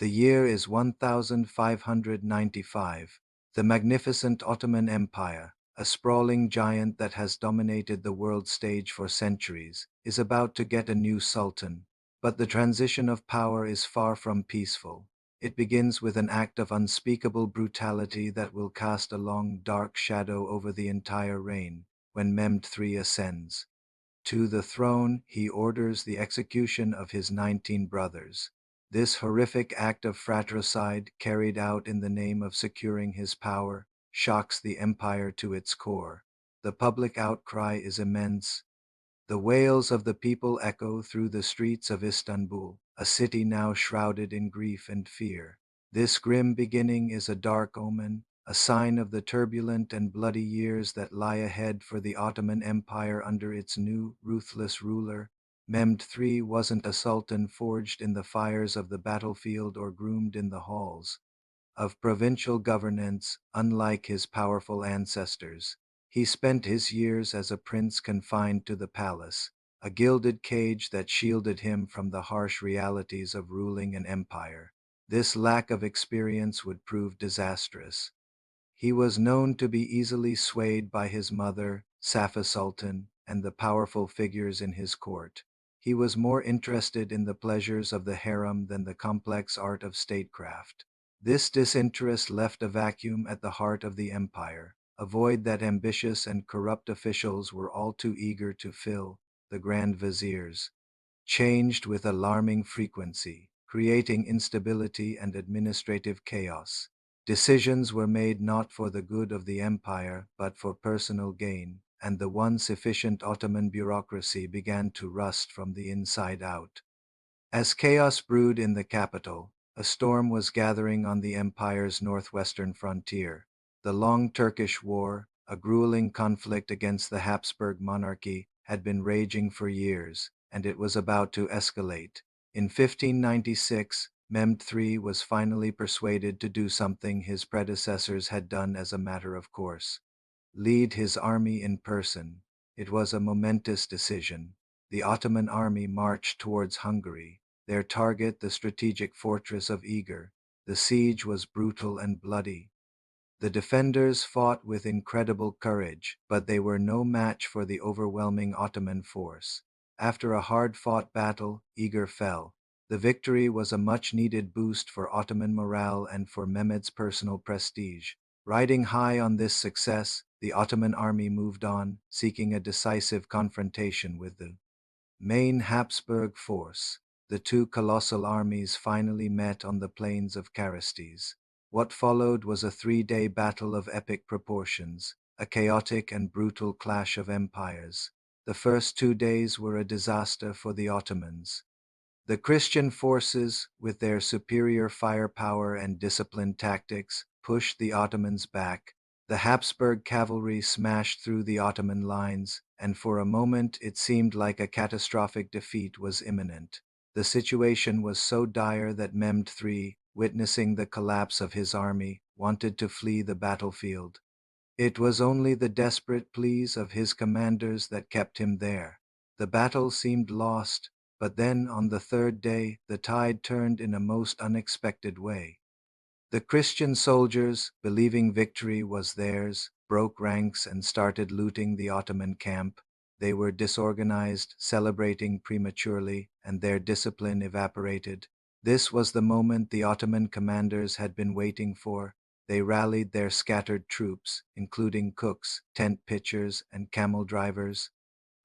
The year is 1595. The magnificent Ottoman Empire, a sprawling giant that has dominated the world stage for centuries, is about to get a new sultan. But the transition of power is far from peaceful. It begins with an act of unspeakable brutality that will cast a long, dark shadow over the entire reign when Mehmed III ascends to the throne. He orders the execution of his 19 brothers. This horrific act of fratricide, carried out in the name of securing his power, shocks the empire to its core. The public outcry is immense. The wails of the people echo through the streets of Istanbul, a city now shrouded in grief and fear. This grim beginning is a dark omen, a sign of the turbulent and bloody years that lie ahead for the Ottoman Empire under its new, ruthless ruler. Mehmed III wasn't a sultan forged in the fires of the battlefield or groomed in the halls of provincial governance. Unlike his powerful ancestors, he spent his years as a prince confined to the palace, a gilded cage that shielded him from the harsh realities of ruling an empire. This lack of experience would prove disastrous. He was known to be easily swayed by his mother, Safa Sultan, and the powerful figures in his court. He was more interested in the pleasures of the harem than the complex art of statecraft. This disinterest left a vacuum at the heart of the empire, a void that ambitious and corrupt officials were all too eager to fill. The Grand Viziers changed with alarming frequency, creating instability and administrative chaos. Decisions were made not for the good of the empire but for personal gain, and the once efficient Ottoman bureaucracy began to rust from the inside out. As chaos brewed in the capital, a storm was gathering on the empire's northwestern frontier. The long Turkish War, a grueling conflict against the Habsburg monarchy, had been raging for years, and it was about to escalate. In 1596, Mehmed III was finally persuaded to do something his predecessors had done as a matter of course: lead his army in person. It was a momentous decision. The Ottoman army marched towards Hungary, their target the strategic fortress of Eger. The siege was brutal and bloody. The defenders fought with incredible courage, but they were no match for the overwhelming Ottoman force. After a hard-fought battle, Eger fell. The victory was a much-needed boost for Ottoman morale and for Mehmed's personal prestige. Riding high on this success, the Ottoman army moved on, seeking a decisive confrontation with the main Habsburg force. The two colossal armies finally met on the plains of Carystes. What followed was a 3-day battle of epic proportions, a chaotic and brutal clash of empires. The first 2 days were a disaster for the Ottomans. The Christian forces, with their superior firepower and disciplined tactics, pushed the Ottomans back. The Habsburg cavalry smashed through the Ottoman lines, and for a moment it seemed like a catastrophic defeat was imminent. The situation was so dire that Mehmed III, witnessing the collapse of his army, wanted to flee the battlefield. It was only the desperate pleas of his commanders that kept him there. The battle seemed lost, but then on the third day the tide turned in a most unexpected way. The Christian soldiers, believing victory was theirs, broke ranks and started looting the Ottoman camp. They were disorganized, celebrating prematurely, and their discipline evaporated. This was the moment the Ottoman commanders had been waiting for. They rallied their scattered troops, including cooks, tent pitchers, and camel drivers,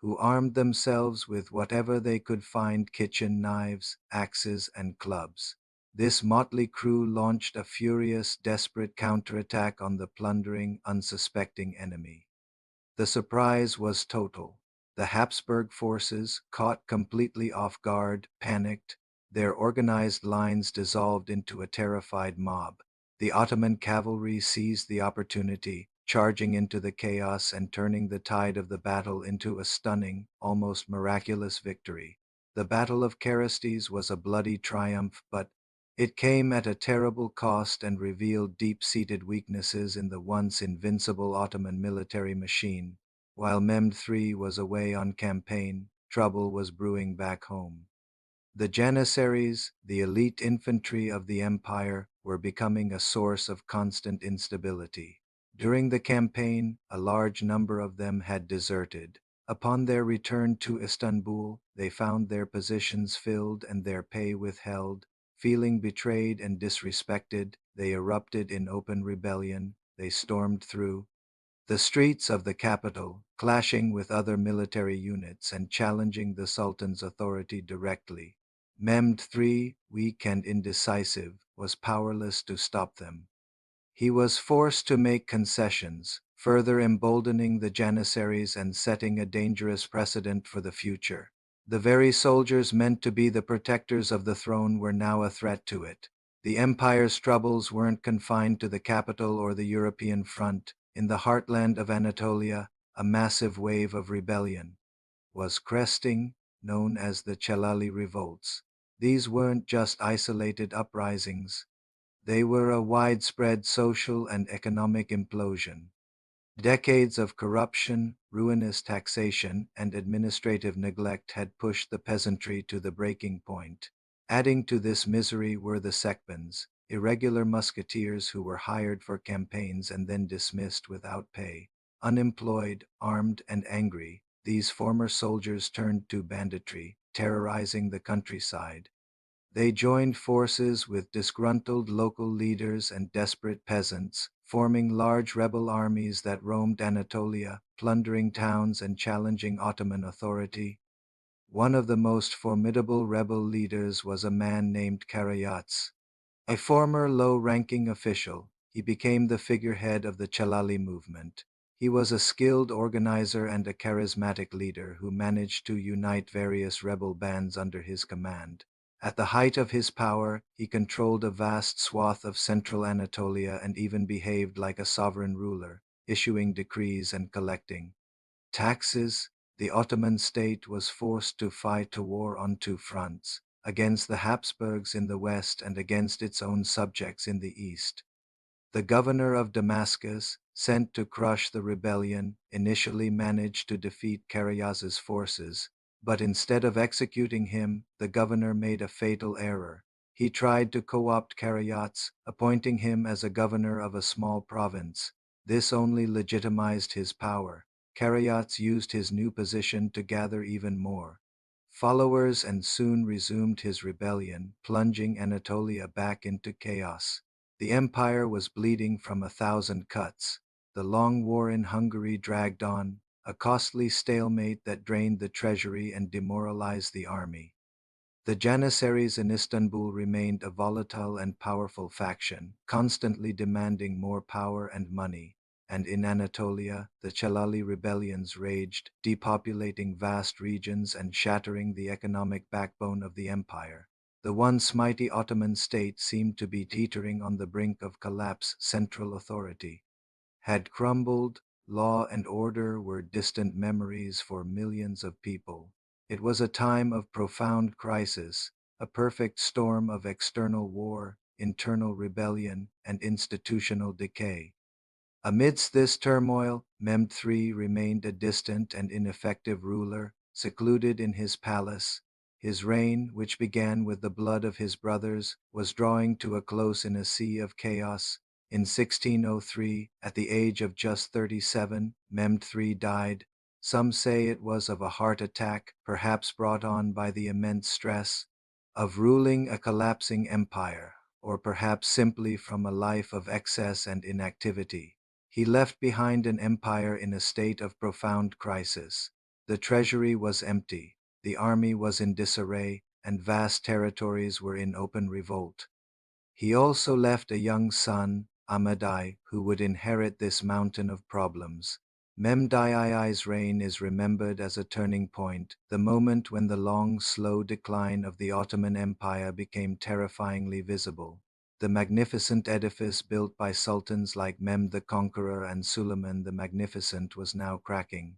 who armed themselves with whatever they could find: kitchen knives, axes, and clubs. This motley crew launched a furious, desperate counterattack on the plundering, unsuspecting enemy. The surprise was total. The Habsburg forces, caught completely off guard, panicked. Their organized lines dissolved into a terrified mob. The Ottoman cavalry seized the opportunity, charging into the chaos and turning the tide of the battle into a stunning, almost miraculous victory. The Battle of Carystes was a bloody triumph, but it came at a terrible cost and revealed deep-seated weaknesses in the once invincible Ottoman military machine. While Mehmed III was away on campaign, trouble was brewing back home. The Janissaries, the elite infantry of the empire, were becoming a source of constant instability. During the campaign, a large number of them had deserted. Upon their return to Istanbul, they found their positions filled and their pay withheld. Feeling betrayed and disrespected, they erupted in open rebellion. They stormed through the streets of the capital, clashing with other military units and challenging the Sultan's authority directly. Mehmed III, weak and indecisive, was powerless to stop them. He was forced to make concessions, further emboldening the Janissaries and setting a dangerous precedent for the future. The very soldiers meant to be the protectors of the throne were now a threat to it. The empire's troubles weren't confined to the capital or the European front. In the heartland of Anatolia, a massive wave of rebellion was cresting, known as the Chelali revolts. These weren't just isolated uprisings. They were a widespread social and economic implosion. Decades of corruption, ruinous taxation, and administrative neglect had pushed the peasantry to the breaking point. Adding to this misery were the sekbans, irregular musketeers who were hired for campaigns and then dismissed without pay. Unemployed, armed, and angry, these former soldiers turned to banditry, terrorizing the countryside. They joined forces with disgruntled local leaders and desperate peasants, forming large rebel armies that roamed Anatolia, plundering towns and challenging Ottoman authority. One of the most formidable rebel leaders was a man named Karayats. A former low-ranking official, he became the figurehead of the Chelali movement. He was a skilled organizer and a charismatic leader who managed to unite various rebel bands under his command. At the height of his power, he controlled a vast swath of central Anatolia and even behaved like a sovereign ruler, issuing decrees and collecting taxes. The Ottoman state was forced to fight a war on two fronts, against the Habsburgs in the west and against its own subjects in the east. The governor of Damascus, sent to crush the rebellion, initially managed to defeat Karayaz's forces, but instead of executing him, the governor made a fatal error. He tried to co-opt Karayaz, appointing him as a governor of a small province. This only legitimized his power. Karayaz used his new position to gather even more followers and soon resumed his rebellion, plunging Anatolia back into chaos. The empire was bleeding from 1,000 cuts. The long war in Hungary dragged on, a costly stalemate that drained the treasury and demoralized the army. The Janissaries in Istanbul remained a volatile and powerful faction, constantly demanding more power and money. And in Anatolia, the Chelali rebellions raged, depopulating vast regions and shattering the economic backbone of the empire. The once mighty Ottoman state seemed to be teetering on the brink of collapse. Central authority had crumbled, law and order were distant memories for millions of people. It was a time of profound crisis, a perfect storm of external war, internal rebellion, and institutional decay. Amidst this turmoil, Mehmed III remained a distant and ineffective ruler, secluded in his palace. His reign, which began with the blood of his brothers, was drawing to a close in a sea of chaos. In 1603, at the age of just 37, Mehmed III died. Some say it was of a heart attack, perhaps brought on by the immense stress of ruling a collapsing empire, or perhaps simply from a life of excess and inactivity. He left behind an empire in a state of profound crisis. The treasury was empty, the army was in disarray, and vast territories were in open revolt. He also left a young son, Ahmedai, who would inherit this mountain of problems. Mehmed Ii's reign is remembered as a turning point, the moment when the long, slow decline of the Ottoman Empire became terrifyingly visible. The magnificent edifice built by sultans like Mehmed the Conqueror and Suleiman the Magnificent was now cracking.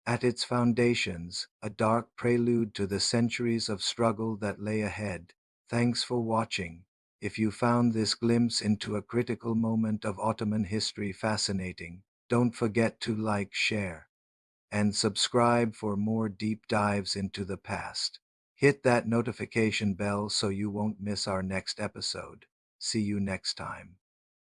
At its foundations, a dark prelude to the centuries of struggle that lay ahead. Thanks for watching. If you found this glimpse into a critical moment of Ottoman history fascinating, don't forget to like, share, and subscribe for more deep dives into the past. Hit that notification bell so you won't miss our next episode. See you next time.